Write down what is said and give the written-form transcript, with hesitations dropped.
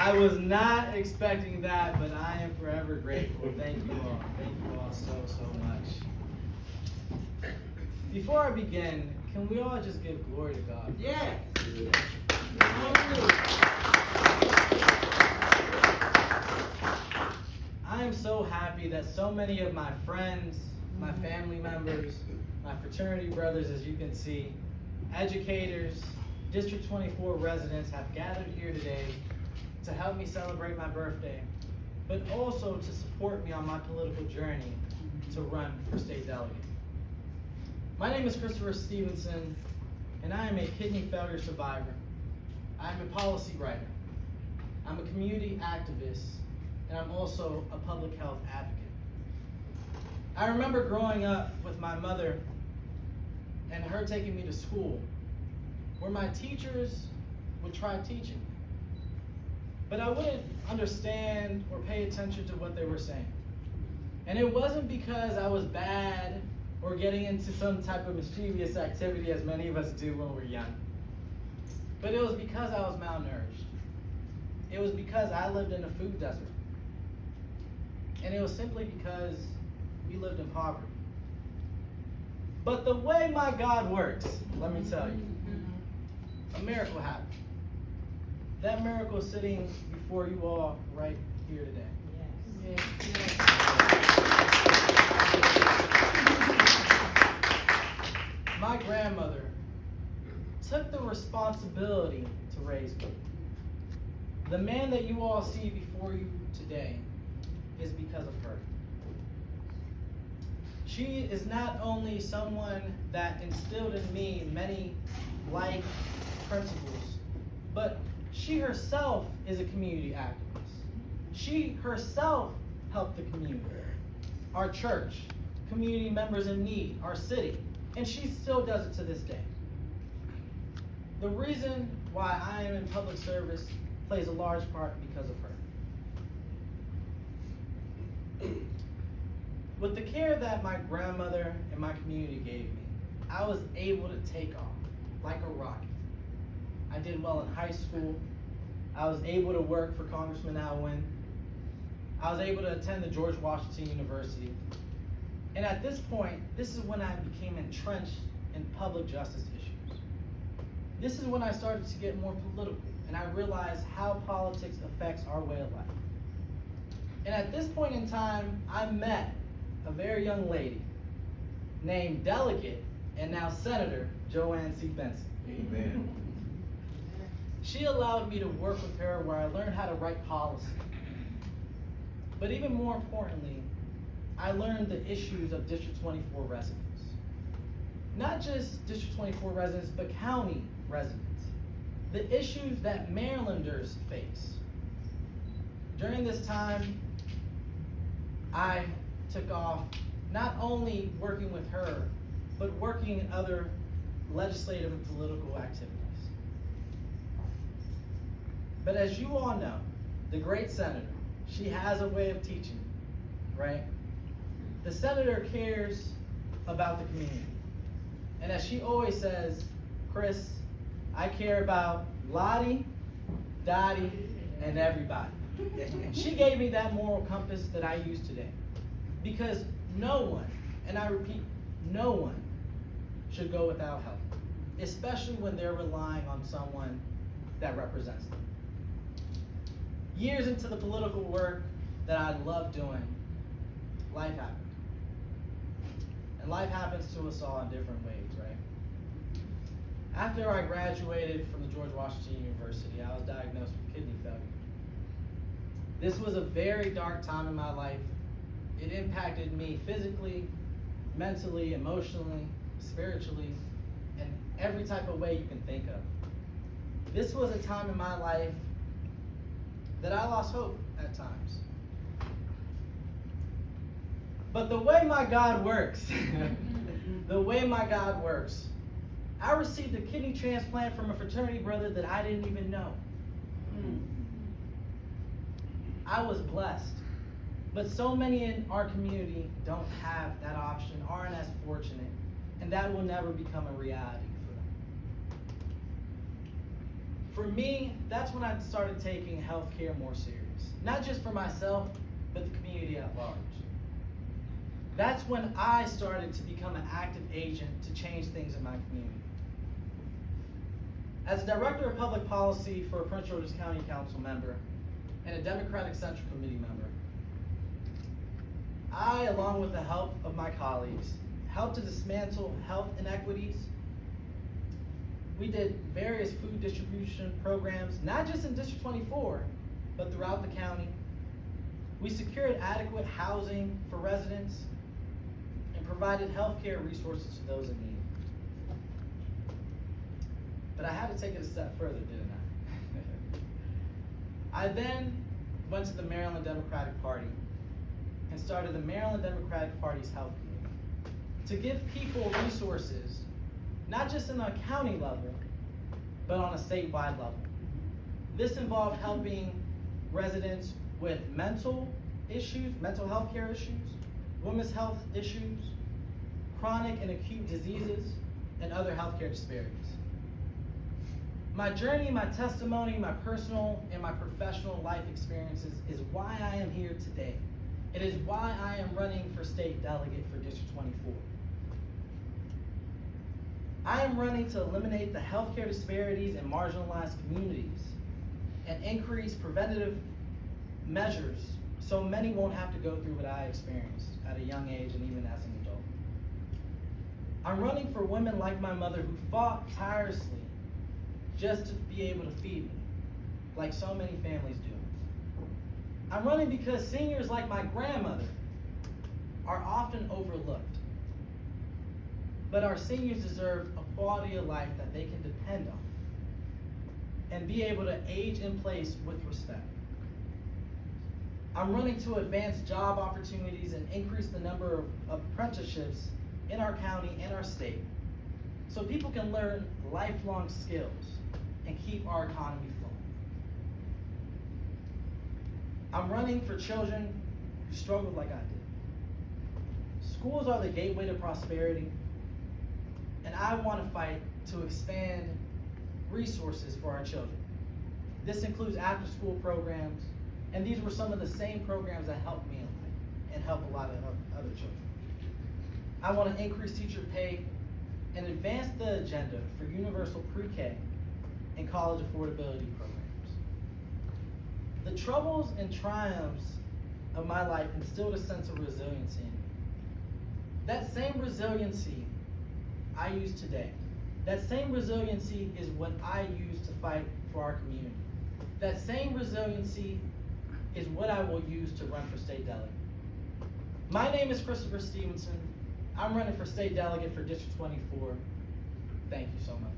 I was not expecting that, but I am forever grateful. Thank you all. Thank you all so much. Before I begin, can we all just give glory to God? Yeah. I am so happy that so many of my friends, my family members, my fraternity brothers, as you can see, educators, District 24 residents have gathered here today to help me celebrate my birthday, but also to support me on my political journey to run for state delegate. My name is Christopher Stevenson, and I am a kidney failure survivor. I am a policy writer. I'm a community activist, and I'm also a public health advocate. I remember growing up with my mother and her taking me to school, where my teachers would try teaching me. But I wouldn't understand or pay attention to what they were saying. And it wasn't because I was bad or getting into some type of mischievous activity as many of us do when we're young. But it was because I was malnourished. It was because I lived in a food desert. And it was simply because we lived in poverty. But the way my God works, let me tell you, a miracle happened. That miracle is sitting before you all right here today. Yes. My grandmother took the responsibility to raise me. The man that you all see before you today is because of her. She is not only someone that instilled in me many life principles, but she herself is a community activist. She herself helped the community, our church, community members in need, our city, and she still does it to this day. The reason why I am in public service plays a large part because of her. With the care that my grandmother and my community gave me, I was able to take off like a rocket. I did well in high school. I was able to work for Congressman Al Wynn. I was able to attend the George Washington University. And at this point, this is when I became entrenched in public justice issues. This is when I started to get more political, and I realized how politics affects our way of life. And at this point in time, I met a very young lady named Delegate and now Senator Joanne C. Benson. Amen. She allowed me to work with her where I learned how to write policy. But even more importantly, I learned the issues of District 24 residents. Not just District 24 residents, but county residents. The issues that Marylanders face. During this time, I took off not only working with her, but working in other legislative and political activities. But as you all know, the great senator, she has a way of teaching, right? The senator cares about the community. And as she always says, Chris, I care about Lottie, Dottie, and everybody. She gave me that moral compass that I use today. Because no one, and I repeat, no one should go without help, especially when they're relying on someone that represents them. Years into the political work that I love doing, life happened. And life happens to us all in different ways, right? After I graduated from the George Washington University, I was diagnosed with kidney failure. This was a very dark time in my life. It impacted me physically, mentally, emotionally, spiritually, and every type of way you can think of. This was a time in my life that I lost hope at times. But the way my God works, the way my God works, I received a kidney transplant from a fraternity brother that I didn't even know. I was blessed. But so many in our community don't have that option, aren't as fortunate, and that will never become a reality for them. For me, that's when I started taking healthcare more serious. Not just for myself, but the community at large. That's when I started to become an active agent to change things in my community. As a Director of Public Policy for a Prince George's County Council member and a Democratic Central Committee member, I, along with the help of my colleagues, helped to dismantle health inequities. We did various food distribution programs, not just in District 24, but throughout the county. We secured adequate housing for residents and provided healthcare resources to those in need. But I had to take it a step further, didn't I? I then went to the Maryland Democratic Party and started the Maryland Democratic Party's Health Committee to give people resources, not just in a county level, but on a statewide level. This involved helping residents with mental health care issues, women's health issues, chronic and acute diseases, and other healthcare disparities. My journey, my testimony, my personal and my professional life experiences is why I am here today. It is why I am running for state delegate for District 24. I am running to eliminate the healthcare disparities in marginalized communities and increase preventative measures so many won't have to go through what I experienced at a young age and even as an adult. I'm running for women like my mother who fought tirelessly just to be able to feed me, like so many families do. I'm running because seniors like my grandmother are often overlooked. But our seniors deserve a quality of life that they can depend on and be able to age in place with respect. I'm running to advance job opportunities and increase the number of apprenticeships in our county and our state so people can learn lifelong skills and keep our economy flowing. I'm running for children who struggled like I did. Schools are the gateway to prosperity, and I want to fight to expand resources for our children. This includes after-school programs, and these were some of the same programs that helped me in life and help a lot of other children. I want to increase teacher pay and advance the agenda for universal pre-K and college affordability programs. The troubles and triumphs of my life instilled a sense of resiliency in me. That same resiliency I use today. That same resiliency is what I use to fight for our community. That same resiliency is what I will use to run for state delegate. My name is Christopher Stevenson. I'm running for state delegate for District 24. Thank you so much.